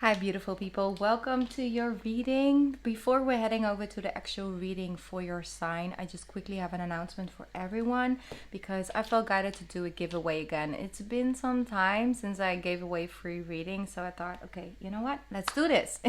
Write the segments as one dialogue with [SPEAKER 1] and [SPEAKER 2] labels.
[SPEAKER 1] Hi, beautiful people. Welcome to your reading. Before we're heading over to the actual reading for your sign, I just quickly have an announcement for everyone because I felt guided to do a giveaway again. It's been some time since I gave away free reading, so I thought, okay, you know what? Let's do this.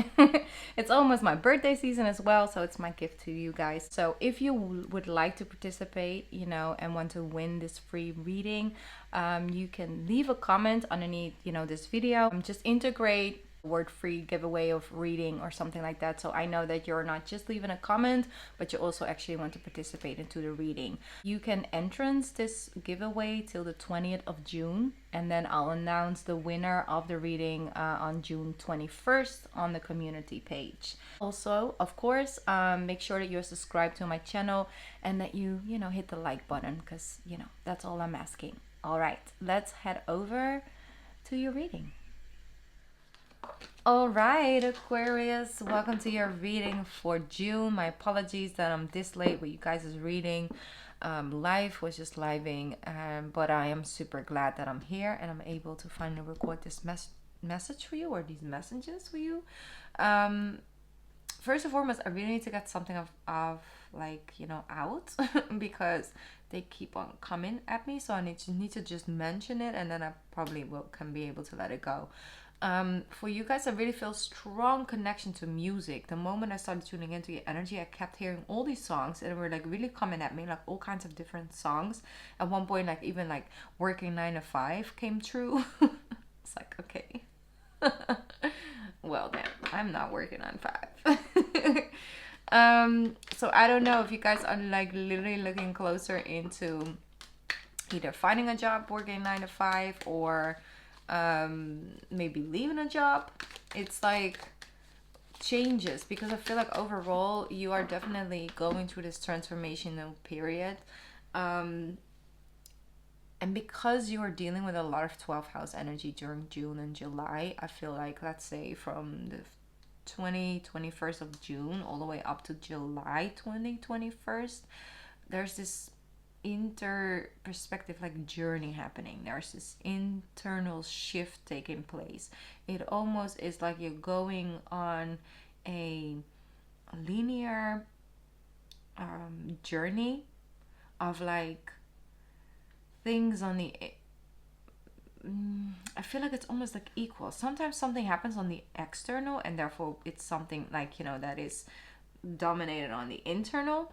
[SPEAKER 1] It's almost my birthday season as well, so it's my gift to you guys. So if you would like to participate, and want to win this free reading, you can leave a comment underneath, this video. Just integrate word free giveaway of reading or something like that, so I know that you're not just leaving a comment but you also actually want to participate into the reading. You can entrance this giveaway till the 20th of June, and then I'll announce the winner of the reading on June 21st on the community page. Also, of course, make sure that you're subscribed to my channel and that you hit the like button, because that's all I'm asking. All right, let's head over to your reading. All right, Aquarius, welcome to your reading for June. My apologies that I'm this late with you guys' reading. Life was just living, but I am super glad that I'm here and I'm able to finally record this message for you, or these messages for you. First and foremost, I really need to get something of out because they keep on coming at me, so I need to just mention it, and then I probably can be able to let it go. For you guys, I really feel strong connection to music. The moment I started tuning into your energy, I kept hearing all these songs and they were really coming at me, all kinds of different songs. At one point, even working 9 to 5 came true. It's okay. Well then, I'm not working on 5. So I don't know if you guys are literally looking closer into either finding a job working 9 to 5 or maybe leaving a job. It's changes, because I feel like overall you are definitely going through this transformational period, and because you are dealing with a lot of 12th house energy during June and July, I feel like, let's say from the 21st of June all the way up to July 21st, there's this perspective journey happening. There's this internal shift taking place. It almost is like you're going on a linear journey of things on the I feel like it's almost equal. Sometimes something happens on the external and therefore it's something that is dominated on the internal,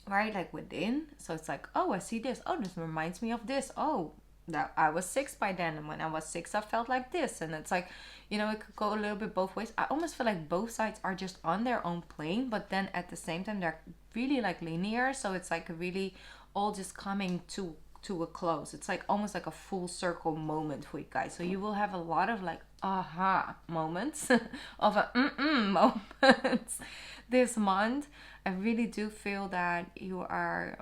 [SPEAKER 1] right? Within. So it's oh, I see this. Oh, this reminds me of this. Oh, that I was 6 by then, and when I was 6 I felt like this. And it's it could go a little bit both ways. I almost feel like both sides are just on their own plane, but then at the same time they're really linear. So it's really all just coming to a close. It's almost a full circle moment for you guys. So you will have a lot of aha moments of moments this month. I really do feel that you are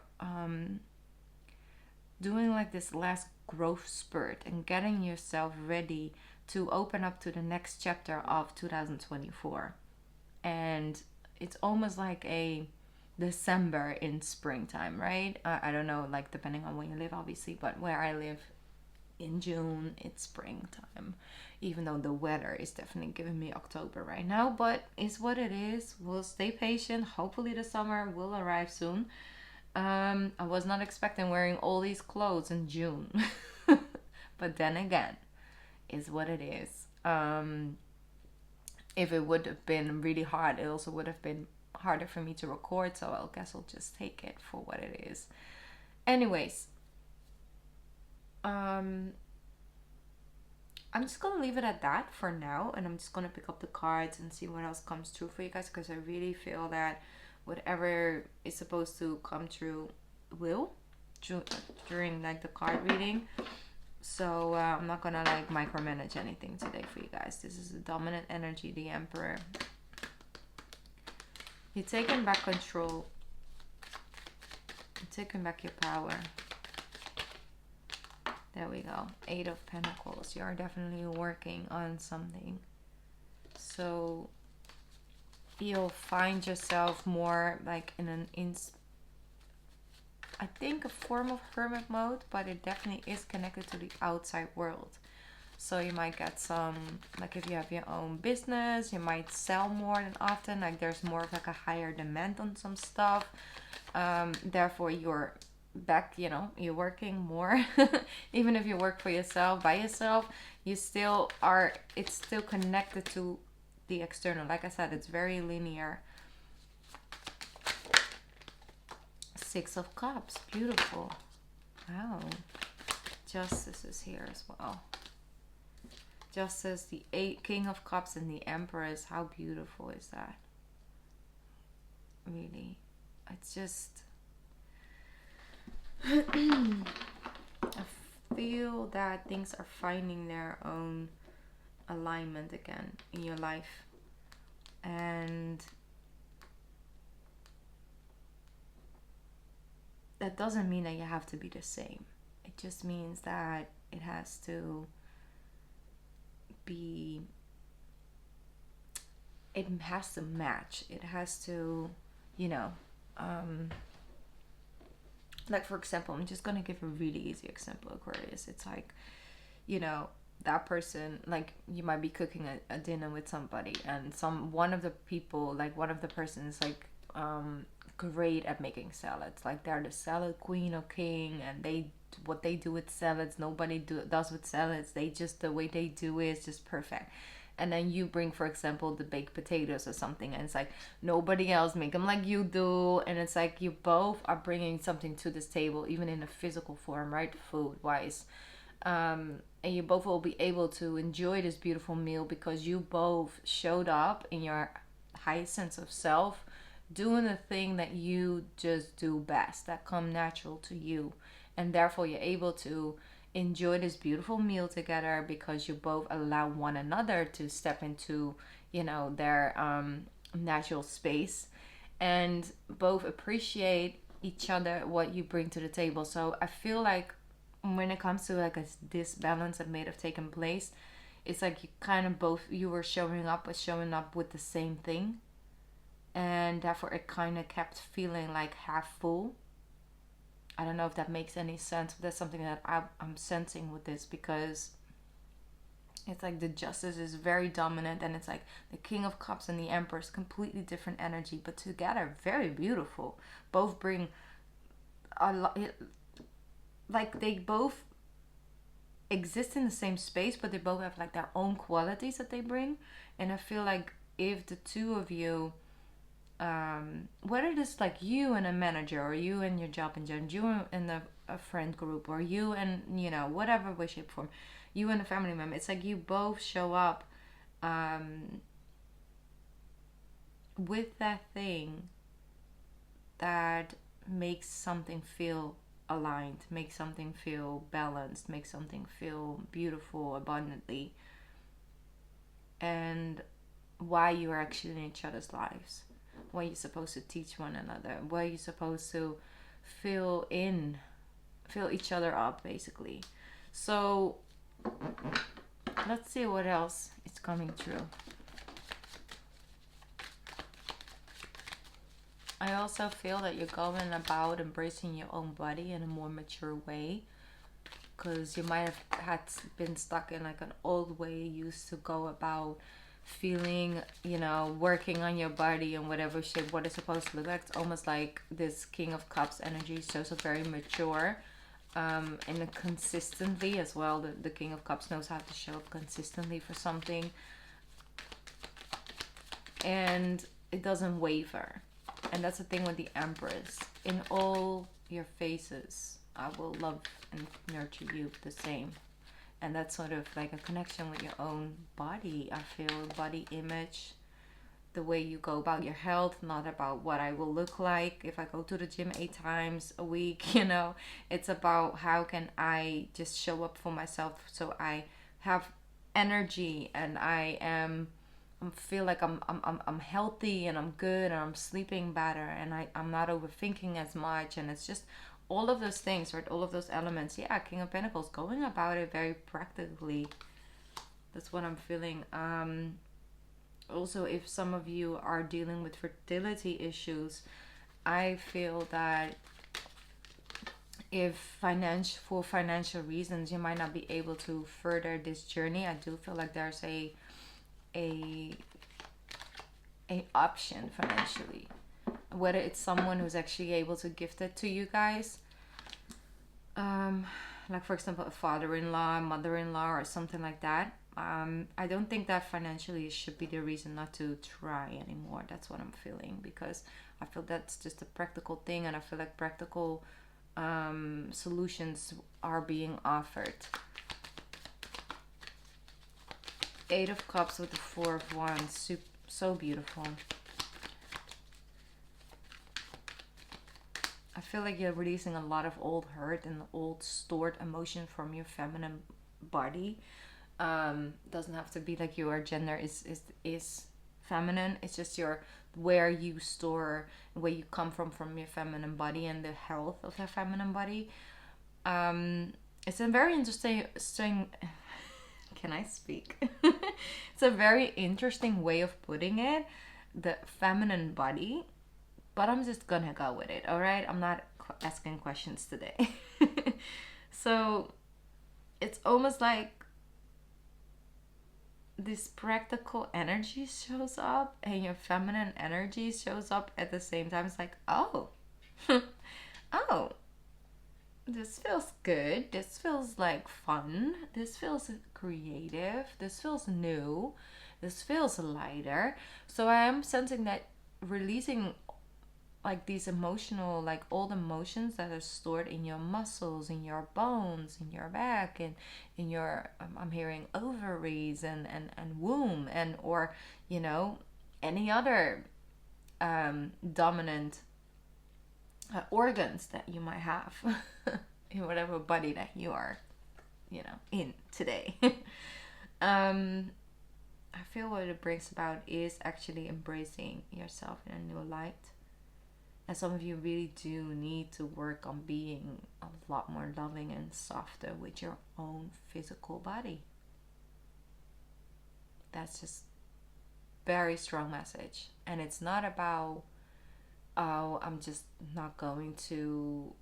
[SPEAKER 1] doing this last growth spurt and getting yourself ready to open up to the next chapter of 2024. And it's almost a December in springtime, right? I don't know, depending on where you live, obviously, but where I live in June, it's springtime, even though the weather is definitely giving me October right now, but it's what it is. We'll stay patient. Hopefully the summer will arrive soon. I was not expecting wearing all these clothes in June, but then again, is what it is. If it would have been really hard, it also would have been harder for me to record, so I guess I'll just take it for what it is. Anyways, I'm just gonna leave it at that for now, and I'm just gonna pick up the cards and see what else comes through for you guys, because I really feel that whatever is supposed to come through will during the card reading. So I'm not gonna micromanage anything today for you guys. This is the dominant energy, the Emperor. You're taking back control. You're taking back your power. There we go. 8 of Pentacles. You're definitely working on something. So you'll find yourself more in I think a form of hermit mode, but it definitely is connected to the outside world. So you might get some, like if you have your own business, you might sell more than often. Like there's more of like a higher demand on some stuff. Therefore you're back, you know, you're working more. Even if you work for yourself, by yourself, you still are, it's still connected to the external. Like I said, it's very linear. Six of Cups, beautiful. Wow. Justice is here as well. Justice, the King of Cups, and the Empress. How beautiful is that? Really, it's just I feel that things are finding their own alignment again in your life, and that doesn't mean that you have to be the same. It just means that it has to be, it has to match. It has to, you know, like for example, I'm just gonna give a really easy example, Aquarius. It's like, you know, that person, like you might be cooking a dinner with somebody, and one of the people, like one of the persons, like great at making salads. Like they're the salad queen or king, and what they do with salads, nobody does with salads. They just, the way they do it is just perfect. And then you bring, for example, the baked potatoes or something, and it's like nobody else make them like you do, and it's like you both are bringing something to this table, even in a physical form, right, food wise. And you both will be able to enjoy this beautiful meal because you both showed up in your highest sense of self, doing the thing that you just do best, that come natural to you, and therefore you're able to enjoy this beautiful meal together because you both allow one another to step into, you know, their natural space, and both appreciate each other, what you bring to the table. So I feel like when it comes to like a disbalance that may have taken place, it's like you kind of both, you were showing up with the same thing, and therefore it kind of kept feeling like half full. I don't know if that makes any sense, but that's something that I'm sensing with this, because it's like the Justice is very dominant, and it's like the King of Cups and the Empress, completely different energy, but together very beautiful. Both bring a lot, like they both exist in the same space, but they both have like their own qualities that they bring. And I feel like if the two of you, whether it's like you and a manager, or you and your job in general, you and a friend group, or you and, you know, whatever way, shape, form, you and a family member, it's like you both show up with that thing that makes something feel aligned, makes something feel balanced, makes something feel beautiful abundantly, and why you are actually in each other's lives, what you're supposed to teach one another, what you're supposed to fill each other up, basically. So let's see what else is coming through. I also feel that you're going about embracing your own body in a more mature way, because you might have been stuck in like an old way you used to go about feeling, you know, working on your body in whatever shape, what it's supposed to look like. It's almost like this King of Cups energy shows up very mature, and consistently as well. The King of Cups knows how to show up consistently for something, and it doesn't waver. And that's the thing with the Empress. In all your phases, I will love and nurture you the same. And that's sort of like a connection with your own body. I feel body image, the way you go about your health, not about what I will look like if I go to the gym 8 times a week, you know. It's about how can I just show up for myself so I have energy, and I feel like I'm healthy, and I'm good, and I'm sleeping better, and I'm not overthinking as much. And it's just all of those things, right? All of those elements. Yeah, King of Pentacles, going about it very practically. That's what I'm feeling. Also, if some of you are dealing with fertility issues, I feel that if for financial reasons you might not be able to further this journey, I do feel like there's a option financially, whether it's someone who's actually able to gift it to you guys, like for example a father-in-law, mother-in-law, or something like that. I don't think that financially should be the reason not to try anymore. That's what I'm feeling, because I feel that's just a practical thing, and I feel like practical solutions are being offered. Eight of Cups with the Four of Wands, so beautiful. I feel like you're releasing a lot of old hurt and old stored emotion from your feminine body. Doesn't have to be like your gender is feminine. It's just where you store, where you come from your feminine body, and the health of your feminine body. It's a very interesting can I speak? It's a very interesting way of putting it, the feminine body, but I'm just gonna go with it. All right, I'm not asking questions today. So it's almost like this practical energy shows up and your feminine energy shows up at the same time. It's like, oh, oh, this feels good. This feels like fun. This feels creative. This feels new. This feels lighter. So I am sensing that releasing like these emotional, like old emotions that are stored in your muscles, in your bones, in your back, and in your I'm hearing ovaries and womb, and or any other dominant organs that you might have in whatever body that you are in today. I feel what it brings about is actually embracing yourself in a new light. And some of you really do need to work on being a lot more loving and softer with your own physical body. That's just very strong message. And it's not about, oh, I'm just not going to,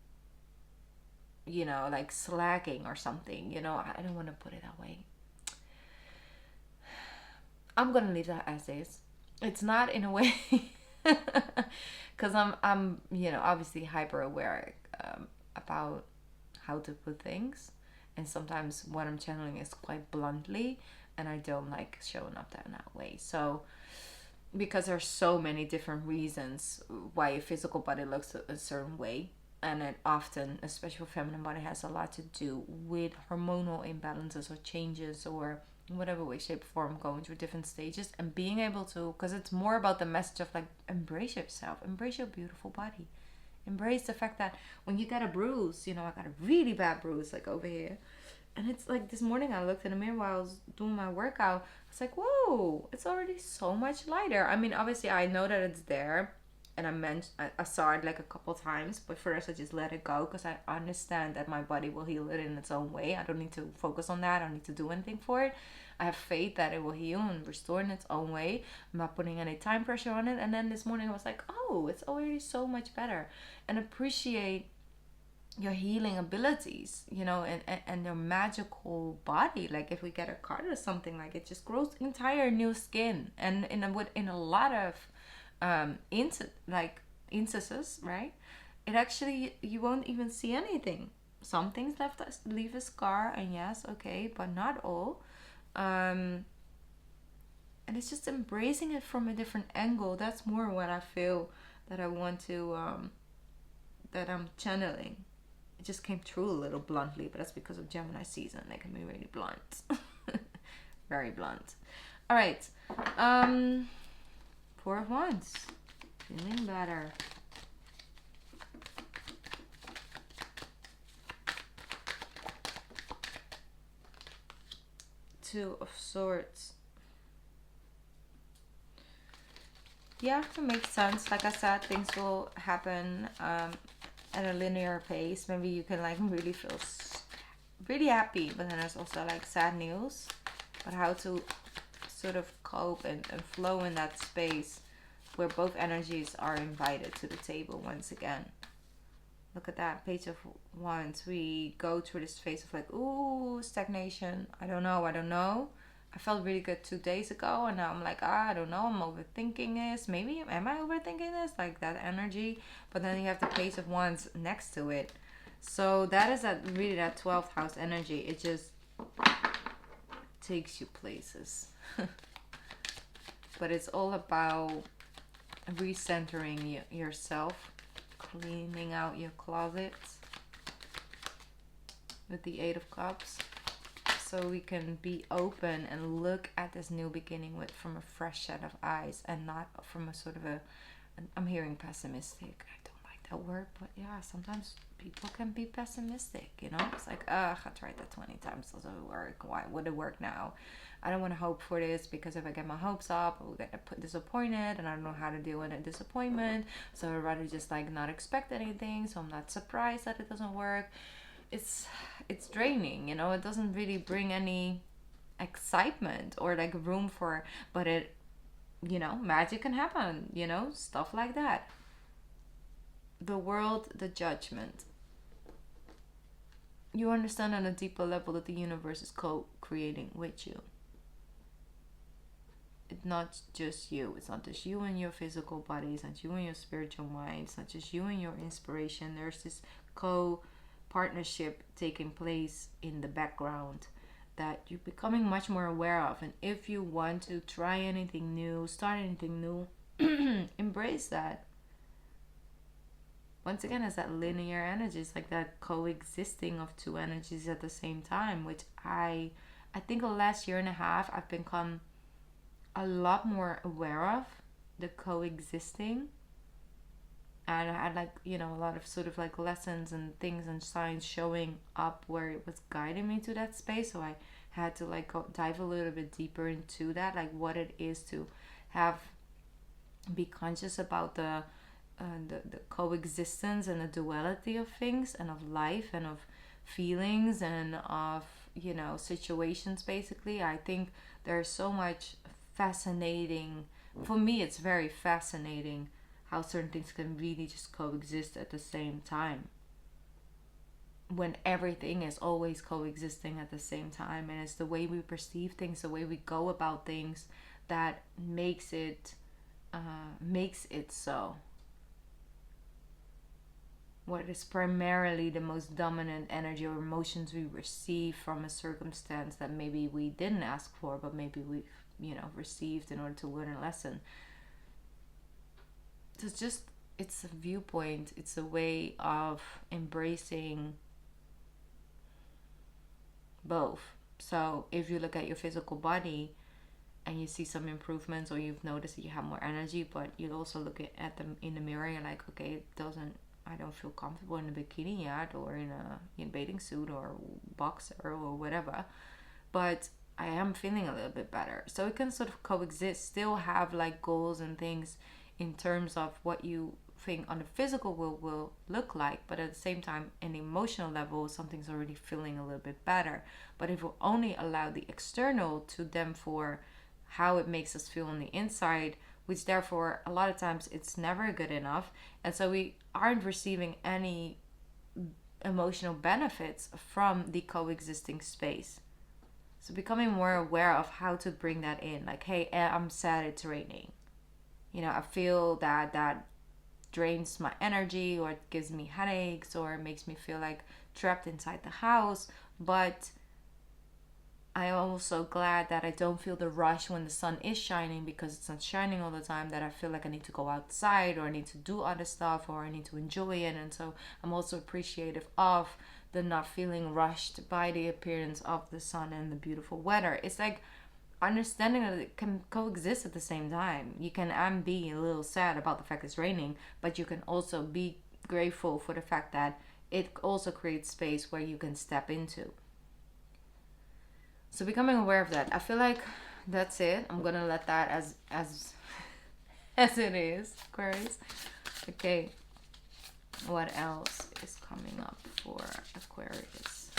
[SPEAKER 1] like slacking or something. I don't want to put it that way. I'm going to leave that as is. It's not in a way... because I'm obviously hyper aware about how to put things, and sometimes what I'm channeling is quite bluntly, and I don't like showing up that way. So because there's so many different reasons why your physical body looks a certain way, and it often, especially feminine body, has a lot to do with hormonal imbalances or changes, or in whatever way, shape, form, going through different stages, and being able to, because it's more about the message of like, embrace yourself, embrace your beautiful body, embrace the fact that when you get a bruise, I got a really bad bruise like over here, and it's like this morning I looked in the mirror while I was doing my workout. It's like, whoa, it's already so much lighter. I mean, obviously I know that it's there, and I saw it like a couple times, but first I just let it go, because I understand that my body will heal it in its own way. I don't need to focus on that. I don't need to do anything for it. I have faith that it will heal and restore in its own way. I'm not putting any time pressure on it. And then this morning I was like, oh, it's already so much better. And appreciate your healing abilities, and your magical body. Like if we get a card or something, like it just grows entire new skin, and in a lot of instances, right, it actually, you won't even see anything. Some things leave a scar, and yes, okay, but not all. And it's just embracing it from a different angle. That's more what I feel that I want to that I'm channeling. It just came through a little bluntly, but that's because of Gemini season. They can be really blunt. Very blunt. All right. Four of Wands. Feeling better. Two of Swords. Yeah, it makes sense. Like I said, things will happen at a linear pace. Maybe you can like really feel really happy, but then there's also like sad news. But how to sort of cope and flow in that space where both energies are invited to the table once again. Look at that, Page of Wands. We go through this phase of like, ooh, stagnation. I don't know. I felt really good 2 days ago, and now I'm like, I don't know. I'm overthinking this. Maybe am I overthinking this? Like that energy. But then you have the Page of Wands next to it. So that is really that 12th house energy. It just takes you places. But it's all about recentering yourself, cleaning out your closets with the 8 of Cups, so we can be open and look at this new beginning from a fresh set of eyes, and not from a sort of I'm hearing pessimistic. I don't like that word, but yeah, sometimes people can be pessimistic, you know? It's like, I tried that 20 times, doesn't work. Why would it work now? I don't want to hope for this, because if I get my hopes up, I'll get disappointed, and I don't know how to deal with a disappointment. So I'd rather just like not expect anything, so I'm not surprised that it doesn't work. It's draining, you know? It doesn't really bring any excitement or like room for, but it, you know, magic can happen, you know, stuff like that. The World, the Judgment. You understand on a deeper level that the universe is co-creating with you. It's not just you. It's not just you and your physical body. It's not you and your spiritual mind. It's not just you and your inspiration. There's this partnership taking place in the background that you're becoming much more aware of. And if you want to try anything new, start anything new, embrace that. Once again, it's that linear energy. It's like that coexisting of two energies at the same time, which I think the last year and a half I've become a lot more aware of, the coexisting. And I had like, you know, a lot of sort of like lessons and things and signs showing up where it was guiding me to that space. So I had to like dive a little bit deeper into that, like what it is to be conscious about the coexistence and the duality of things and of life and of feelings and of, you know, situations. Basically, I think there's so much fascinating, for me it's very fascinating how certain things can really just coexist at the same time, when everything is always coexisting at the same time. And it's the way we perceive things, the way we go about things, that makes it so. What is primarily the most dominant energy or emotions we receive from a circumstance that maybe we didn't ask for, but maybe we've, you know, received in order to learn a lesson. It's a viewpoint. It's a way of embracing both. So if you look at your physical body and you see some improvements, or you've noticed that you have more energy, but you also look at them in the mirror, you're like, okay, I don't feel comfortable in a bikini yet, or in a bathing suit or boxer or whatever, but I am feeling a little bit better. So it can sort of coexist, still have like goals and things in terms of what you think on the physical will look like, but at the same time, in the emotional level, something's already feeling a little bit better. But if we only allow the external to them for how it makes us feel on the inside, which therefore a lot of times it's never good enough, and so we aren't receiving any emotional benefits from the coexisting space. So becoming more aware of how to bring that in, like, hey, I'm sad it's raining, you know, I feel that drains my energy, or it gives me headaches, or it makes me feel like trapped inside the house, but I'm also glad that I don't feel the rush when the sun is shining, because it's not shining all the time, that I feel like I need to go outside, or I need to do other stuff, or I need to enjoy it. And so I'm also appreciative of the not feeling rushed by the appearance of the sun and the beautiful weather. It's like understanding that it can coexist at the same time. You can be a little sad about the fact it's raining, but you can also be grateful for the fact that it also creates space where you can step into. So becoming aware of that, I feel like that's it. I'm gonna let that as it is, Aquarius. Okay, what else is coming up for Aquarius?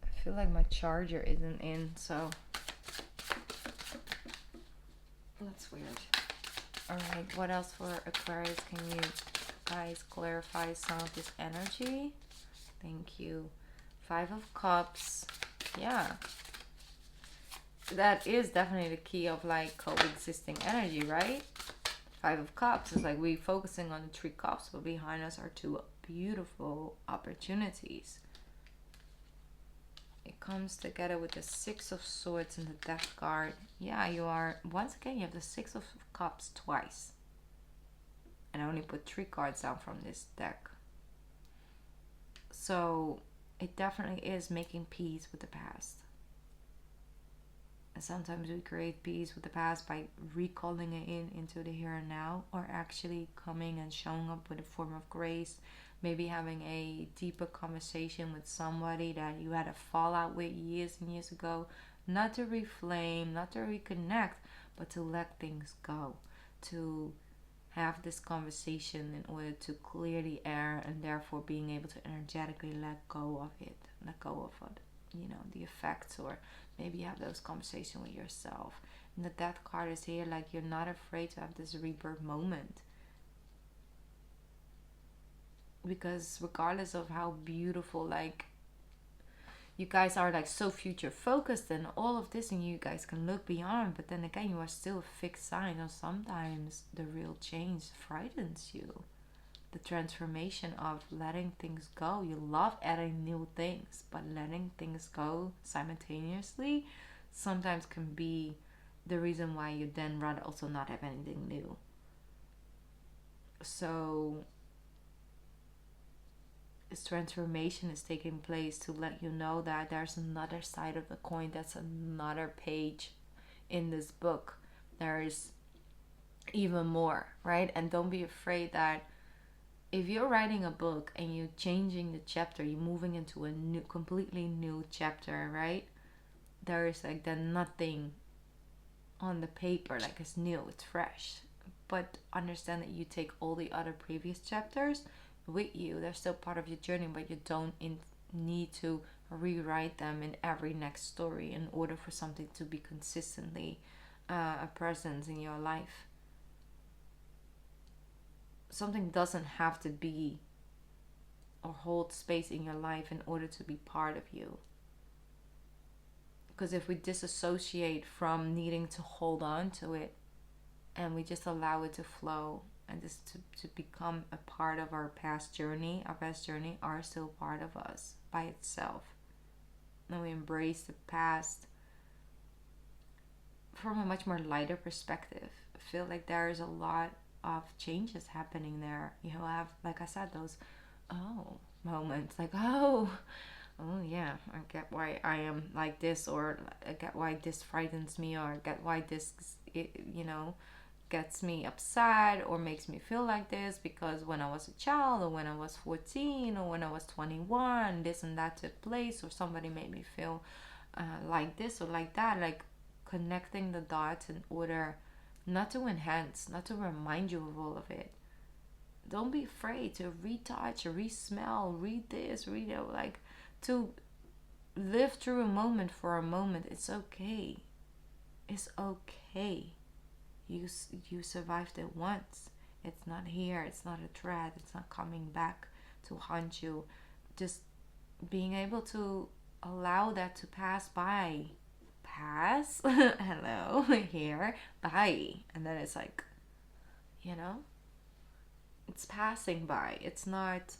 [SPEAKER 1] I feel like my charger isn't in, so that's weird. All right, what else for Aquarius can you guys clarify some of this energy. Thank you. 5 of Cups. Yeah. That is definitely the key of like coexisting energy, right? 5 of Cups is like we focusing on the 3 cups, but behind us are 2 beautiful opportunities. It comes together with the 6 of Swords and the Death card. Yeah, you are, once again, you have the 6 of Cups twice. And I only put 3 cards down from this deck. So it definitely is making peace with the past. And sometimes we create peace with the past by recalling it into the here and now, or actually coming and showing up with a form of grace, maybe having a deeper conversation with somebody that you had a fallout with years and years ago, not to reflame, not to reconnect, but to let things go, to have this conversation in order to clear the air, and therefore being able to energetically let go of it, let go of it, you know, the effects, or maybe have those conversations with yourself. And the Death card is here, like you're not afraid to have this rebirth moment. Because regardless of how beautiful, like, you guys are like so future focused and all of this, and you guys can look beyond, but then again, you are still a fixed sign. So sometimes the real change frightens you. The transformation of letting things go. You love adding new things, but letting things go simultaneously sometimes can be the reason why you then rather also not have anything new. So this transformation is taking place to let you know that there's another side of the coin. That's another page in this book. There is even more, right? And don't be afraid that if you're writing a book and you're changing the chapter, you're moving into a new, completely new chapter, right? There is like then nothing on the paper, like it's new, it's fresh. But understand that you take all the other previous chapters with you. They're still part of your journey, but you don't need to rewrite them in every next story in order for something to be consistently a presence in your life. Something doesn't have to be or hold space in your life in order to be part of you. Because if we disassociate from needing to hold on to it and we just allow it to flow and just to become a part of our past journey are still part of us by itself. And we embrace the past from a much more lighter perspective. I feel like there is a lot of changes happening there. You have, like I said, those moments, like oh yeah, I get why I am like this, or I get why this frightens me, or I get why this gets me upset or makes me feel like this, because when I was a child, or when I was 14, or when I was 21, this and that took place, or somebody made me feel like this or like that. Like connecting the dots in order not to enhance, not to remind you of all of it. Don't be afraid to retouch, re-smell, read this, read it, like to live through a moment for a moment. It's okay. It's okay. You survived it once. It's not here. It's not a threat. It's not coming back to haunt you. Just being able to allow that to pass by. Pass. Hello. Here. Bye. And then it's like, it's passing by. It's not,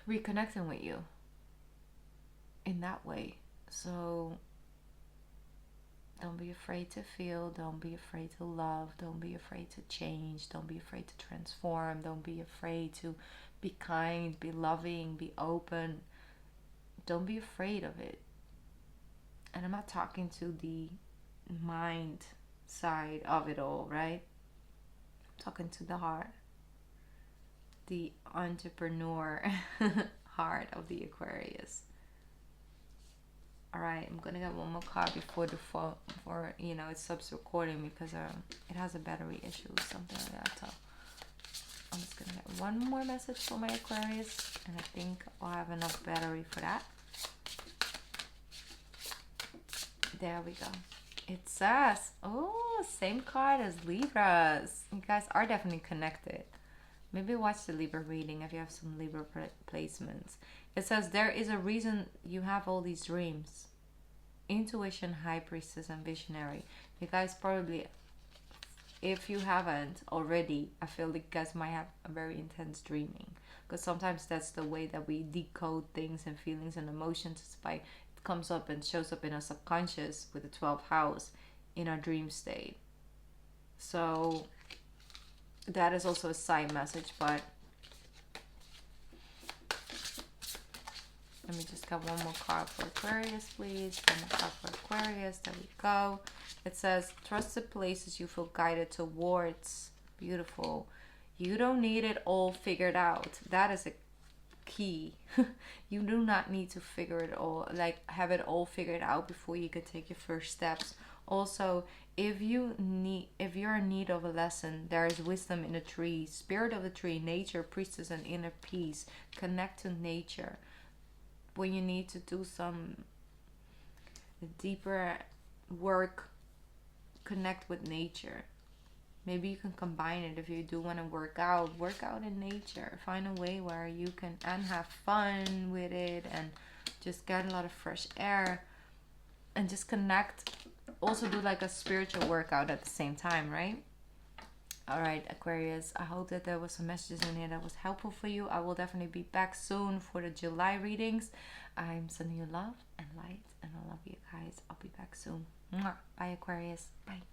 [SPEAKER 1] reconnecting with you in that way. So don't be afraid to feel, don't be afraid to love, don't be afraid to change, don't be afraid to transform, don't be afraid to be kind, be loving, be open. Don't be afraid of it. And I'm not talking to the mind side of it all, right? I'm talking to the heart, the entrepreneur heart of the Aquarius. Alright, I'm gonna get one more card before it stops recording, because it has a battery issue or something like that. So I'm just gonna get one more message for my Aquarius, and I think I'll have enough battery for that. There we go. It says, oh, same card as Libras. You guys are definitely connected. Maybe watch the Libra reading if you have some Libra placements. It says there is a reason you have all these dreams. Intuition, high priestess, and visionary. You guys probably, if you haven't already, I feel like you guys might have a very intense dreaming. Because sometimes that's the way that we decode things and feelings and emotions. It's by it comes up and shows up in our subconscious with the 12th house in our dream state. So that is also a side message, but let me just get one more card for Aquarius, please. One more card for Aquarius. There we go. It says, trust the places you feel guided towards. Beautiful. You don't need it all figured out. That is a key. You do not need to figure it all, like have it all figured out before you could take your first steps. Also, if you're in need of a lesson, there is wisdom in the tree, spirit of the tree, nature, priestess, and inner peace. Connect to nature. When you need to do some deeper work, connect with nature. Maybe you can combine it. If you do want to work out in nature. Find a way where you can and have fun with it and just get a lot of fresh air and just connect. Also do like a spiritual workout at the same time, right? All right, Aquarius, I hope that there was some messages in here that was helpful for you. I will definitely be back soon for the July readings. I'm sending you love and light, and I love you guys. I'll be back soon. Mwah. Bye, Aquarius. Bye.